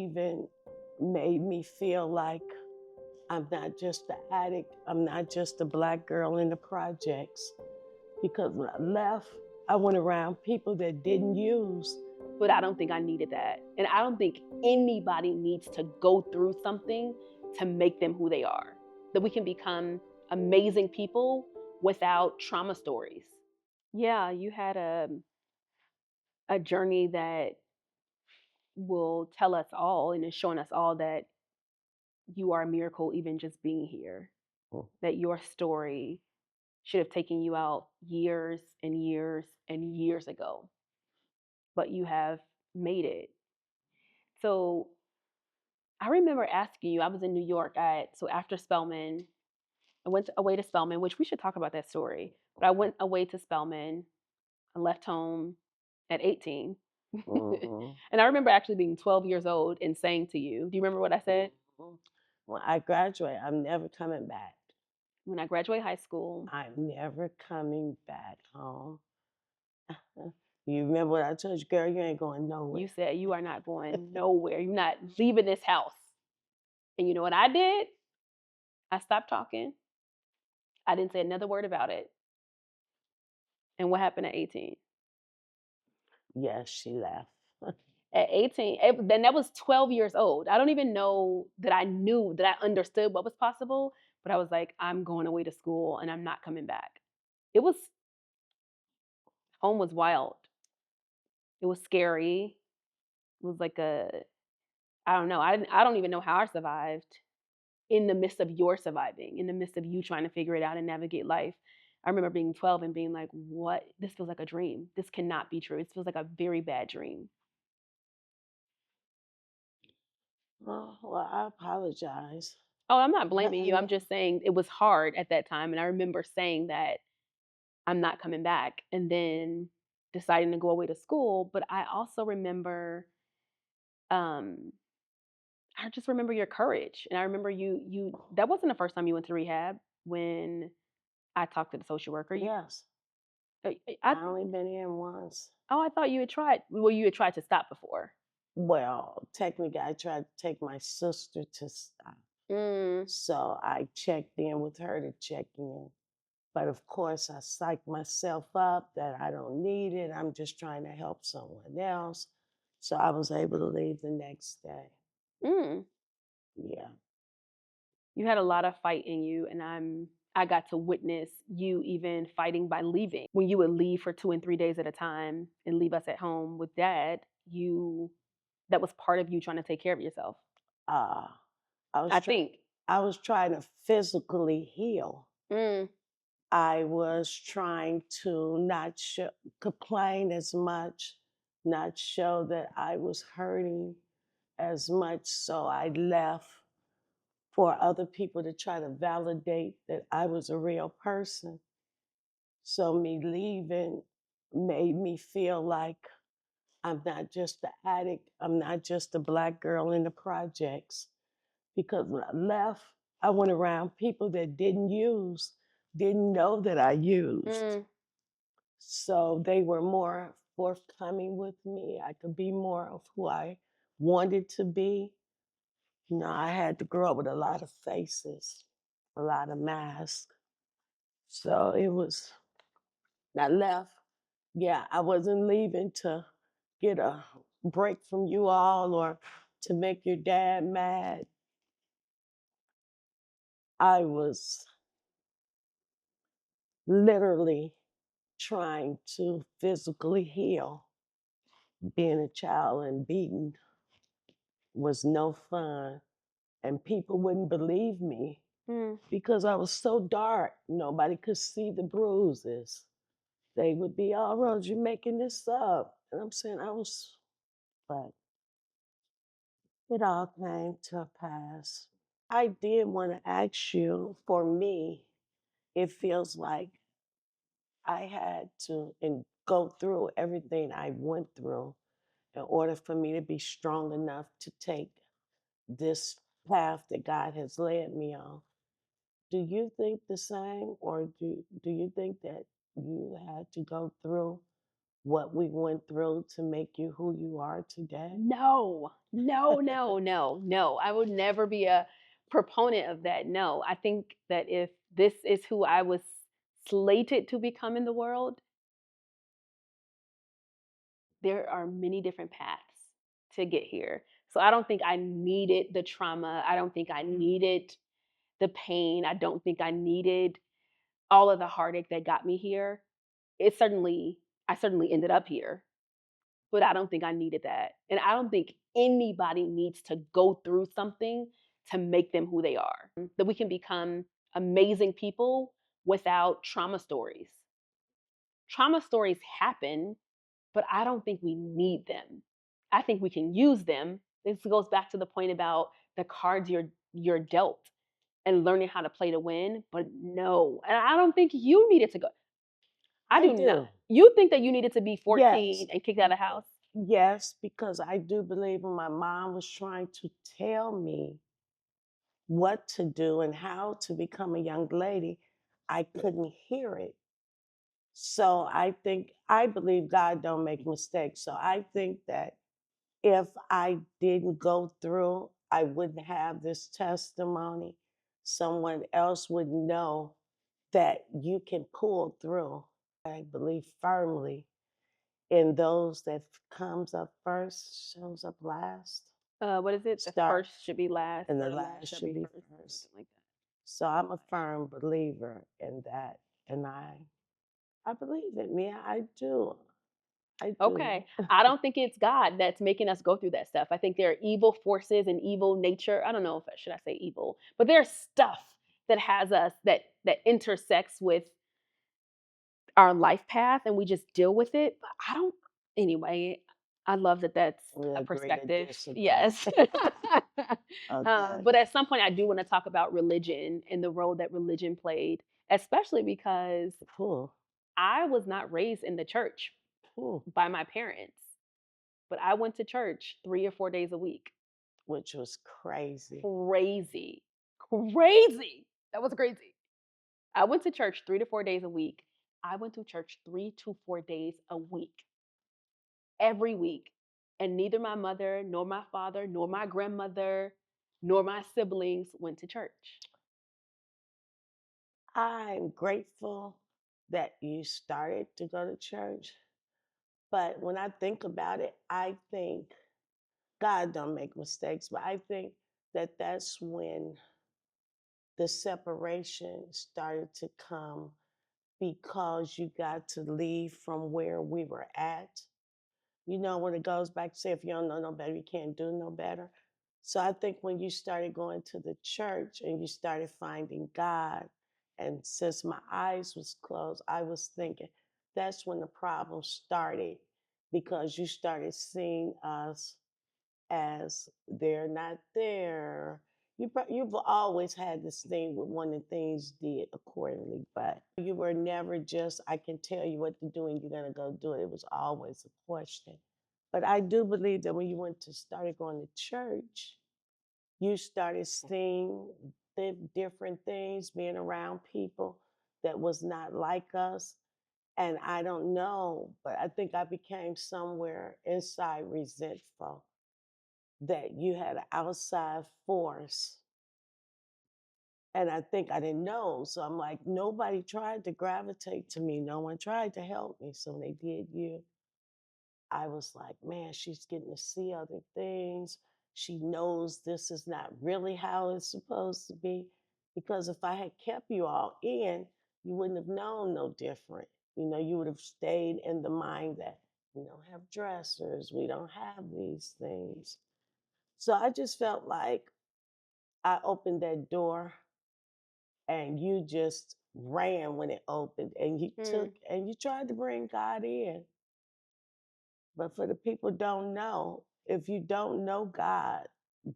leaving made me feel like I'm not just the addict, I'm not just a Black girl in the projects. Because when I left, I went around people that didn't use. But I don't think I needed that. And I don't think anybody needs to go through something to make them who they are. That we can become amazing people without trauma stories. Yeah, you had a journey that will tell us all and is showing us all that you are a miracle even just being here. That your story should have taken you out years and years and years ago, but you have made it. So I remember asking you, I was in New York so after Spelman, I went away to Spelman, which we should talk about that story. But I went away to Spelman. I left home at 18. And I remember actually being 12 years old and saying to you, do you remember what I said? When I graduate, I'm never coming back. When I graduate high school, I'm never coming back home. You remember what I told you, girl? You ain't going nowhere. You said you are not going nowhere. You're not leaving this house. And you know what I did? I stopped talking. I didn't say another word about it. And what happened at 18? Yes, she left. At 18, then that was 12 years old. I don't even know that I knew, that I understood what was possible, but I was like, I'm going away to school and I'm not coming back. Home was wild. It was scary. It was like I don't know. I don't even know how I survived in the midst of your surviving, in the midst of you trying to figure it out and navigate life. I remember being 12 and being like, what? This feels like a dream. This cannot be true. It feels like a very bad dream. Oh, well, I apologize. Oh, I'm not blaming you. I'm just saying it was hard at that time. And I remember saying that I'm not coming back and then deciding to go away to school. But I also remember, I just remember your courage. And I remember that wasn't the first time you went to rehab when I talked to the social worker. Yes. I only been in once. Oh, I thought you had tried. Well, you had tried to stop before. Well, technically, I tried to take my sister to stop. So I checked in with her to check in. But of course, I psyched myself up that I don't need it. I'm just trying to help someone else. So I was able to leave the next day. Yeah. You had a lot of fight in you, and I got to witness you even fighting by leaving. When you would leave for 2 and 3 days at a time and leave us at home with Dad, that was part of you trying to take care of yourself. I think. I was trying to physically heal. I was trying to not complain as much, not show that I was hurting as much. So I left for other people to try to validate that I was a real person. So me leaving made me feel like I'm not just the addict, I'm not just a Black girl in the projects. Because when I left, I went around people that didn't use, didn't know that I used. So they were more forthcoming with me. I could be more of who I wanted to be. You know, I had to grow up with a lot of faces, a lot of masks. So I left. Yeah, I wasn't leaving to get a break from you all or to make your dad mad. I was literally trying to physically heal. Being a child and beaten was no fun. And people wouldn't believe me because I was so dark. Nobody could see the bruises. They would be, oh, Rose, you're making this up. And I'm saying but it all came to a pass. I did want to ask you, for me, it feels like I had to go through everything I went through in order for me to be strong enough to take this path that God has led me on. Do you think the same, or do you think that you had to go through what we went through to make you who you are today? No, no, no, no, no. I would never be a proponent of that. No, I think that if this is who I was slated to become in the world, there are many different paths to get here. So I don't think I needed the trauma. I don't think I needed the pain. I don't think I needed all of the heartache that got me here. I certainly ended up here, but I don't think I needed that. And I don't think anybody needs to go through something to make them who they are. That we can become amazing people without trauma stories. Trauma stories happen, but I don't think we need them. I think we can use them. This goes back to the point about the cards you're dealt and learning how to play to win. But no, and I don't think you needed to go. I I do not. do. You think that you needed to be 14 Yes. and kicked out of the house? Yes, because I do believe when my mom was trying to tell me what to do and how to become a young lady, I couldn't hear it. So I believe God don't make mistakes. So I think that if I didn't go through, I wouldn't have this testimony. Someone else would know that you can pull through. I believe firmly in those that comes up first, shows up last. What is it? The Start first should be last, and or the the last last should should be be first, first. something like So I'm a firm believer in that. And I believe it, Mia. I do. I that. do. Okay. I don't think it's God that's making us go through that stuff. I think there are evil forces and evil nature. I don't know if should I say evil, but there's stuff that has us that intersects with our life path, and we just deal with it. But I don't. Anyway, I love that that's We a agree to perspective. disagree. Yes. Okay. But at some point, I do want to talk about religion and the role that religion played, especially because Cool. I was not raised in the church Cool. by my parents, but I went to church 3 or 4 days a week. Which was crazy. Crazy. Crazy. That was crazy. I went to church 3 to 4 days a week. I went to church 3 to 4 days a week, every week. And neither my mother, nor my father, nor my grandmother, nor my siblings went to church. I'm grateful that you started to go to church. But when I think about it, I think God don't make mistakes, but I think that that's when the separation started to come because you got to leave from where we were at. You know, when it goes back to say, if you don't know no better, you can't do no better. So I think when you started going to the church and you started finding God, and since my eyes was closed, I was thinking that's when the problem started because you started seeing us as they're not there. You've always had this thing with wanting things did accordingly, but you were never just, I can tell you what to do and you're going to go do it. It was always a question. But I do believe that when you started going to church, you started seeing the different things, being around people that was not like us. And I don't know, but I think I became somewhere inside resentful that you had an outside force. And I think I didn't know. So I'm like, nobody tried to gravitate to me. No one tried to help me. So when they did you, I was like, man, she's getting to see other things. She knows this is not really how it's supposed to be. Because if I had kept you all in, you wouldn't have known no different. You know, you would have stayed in the mind that we don't have dressers, we don't have these things. So I just felt like I opened that door and you just ran when it opened and Mm. you tried to bring God in. But for the people don't know, if you don't know God,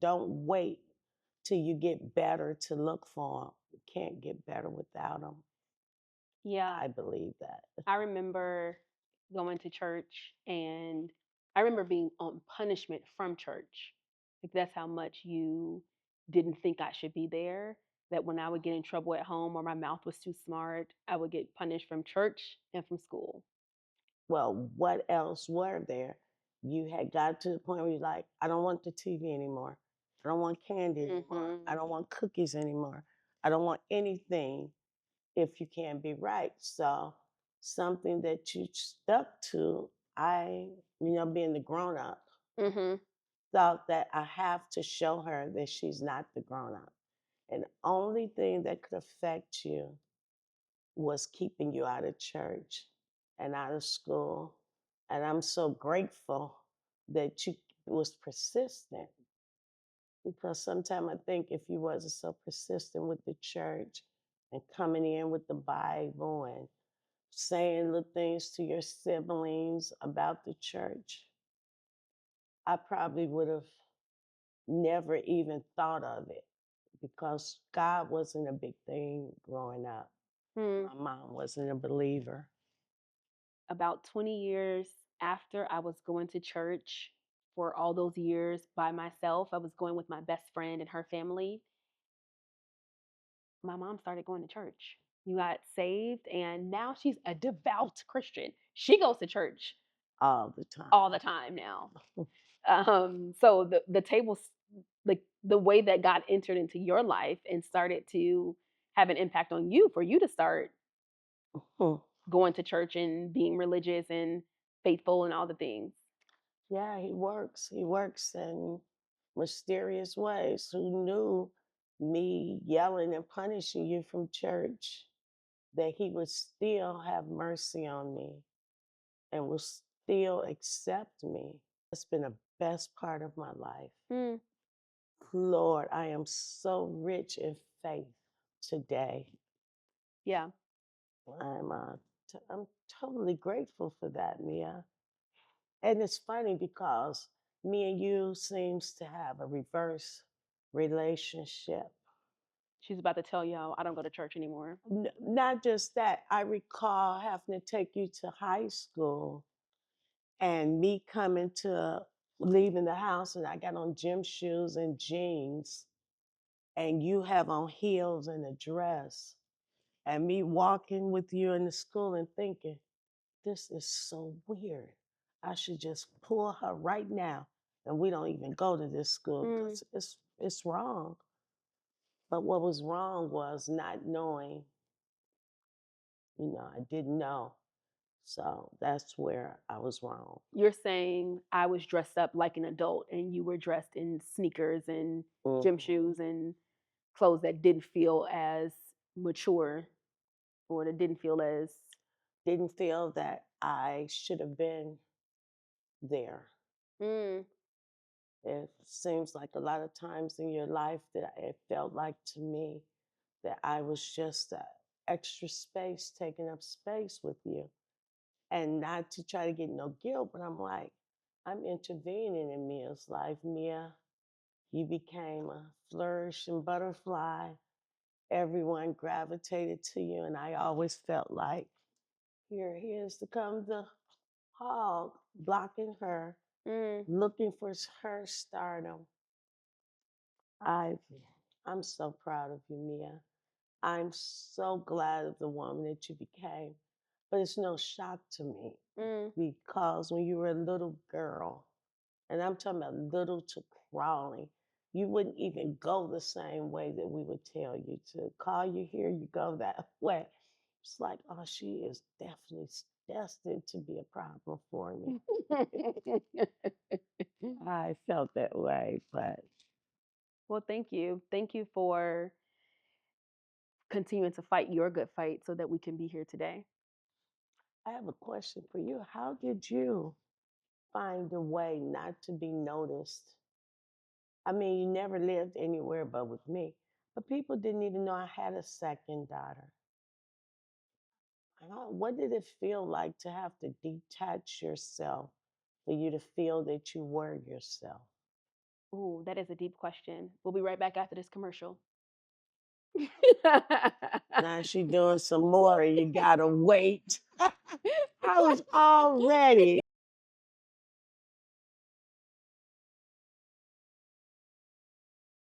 don't wait till you get better to look for him. You can't get better without him. Yeah. I believe that. I remember going to church, and I remember being on punishment from church. Like that's how much you didn't think I should be there. That when I would get in trouble at home or my mouth was too smart, I would get punished from church and from school. well, what else were there? You had got to the point where you're like, I don't want the TV anymore. I don't want candy anymore. I don't want cookies anymore. I don't want anything if you can't be right. So something that you stuck to, being the grown up, thought that I have to show her that she's not the grown up. And the only thing that could affect you was keeping you out of church and out of school. And I'm so grateful that you was persistent, because sometimes I think if you wasn't so persistent with the church and coming in with the Bible and saying little things to your siblings about the church, I probably would have never even thought of it, because God wasn't a big thing growing up. My mom wasn't a believer. About 20 years after I was going to church for all those years by myself, I was going with my best friend and her family. My mom started going to church. You got saved, and now she's a devout Christian. She goes to church All the time. all the time now. So the tables, like the way that God entered into your life and started to have an impact on you, for you to start going to church and being religious and faithful and all the things. Yeah, he works. He works in mysterious ways. Who knew me yelling and punishing you from church, that he would still have mercy on me and will still accept me? It's been the best part of my life. Lord, I am so rich in faith today. Yeah. I'm totally grateful for that, Mia. And it's funny because me and you seems to have a reverse relationship. She's about to tell y'all I don't go to church anymore. Not just that, I recall having to take you to high school and me leaving the house, and I got on gym shoes and jeans, and you have on heels and a dress, and me walking with you in the school and thinking, this is so weird. I should just pull her right now, and we don't even go to this school because it's wrong. But what was wrong was not knowing. I didn't know. So that's where I was wrong. You're saying I was dressed up like an adult and you were dressed in sneakers and gym shoes and clothes that didn't feel as mature, or that didn't feel that I should have been there. It seems like a lot of times in your life that it felt like to me that I was just extra space, taking up space with you. And not to try to get no guilt, but I'm like, I'm intervening in Mia's life. Mia, you became a flourishing butterfly. Everyone gravitated to you, and I always felt like, here he is to come the hog, blocking her, looking for her stardom. I'm so proud of you, Mia. I'm so glad of the woman that you became. But it's no shock to me, because when you were a little girl, and I'm talking about little to crawling, you wouldn't even go the same way that we would tell you to. Call you here, you go that way. It's like, oh, she is definitely destined to be a problem for me. I felt that way, but. Well, thank you. Thank you for continuing to fight your good fight so that we can be here today. I have a question for you. How did you find a way not to be noticed? I mean, you never lived anywhere but with me, but people didn't even know I had a second daughter. What did it feel like to have to detach yourself for you to feel that you were yourself? Ooh, that is a deep question. We'll be right back after this commercial. Now she doing some more and you gotta wait. I was all ready.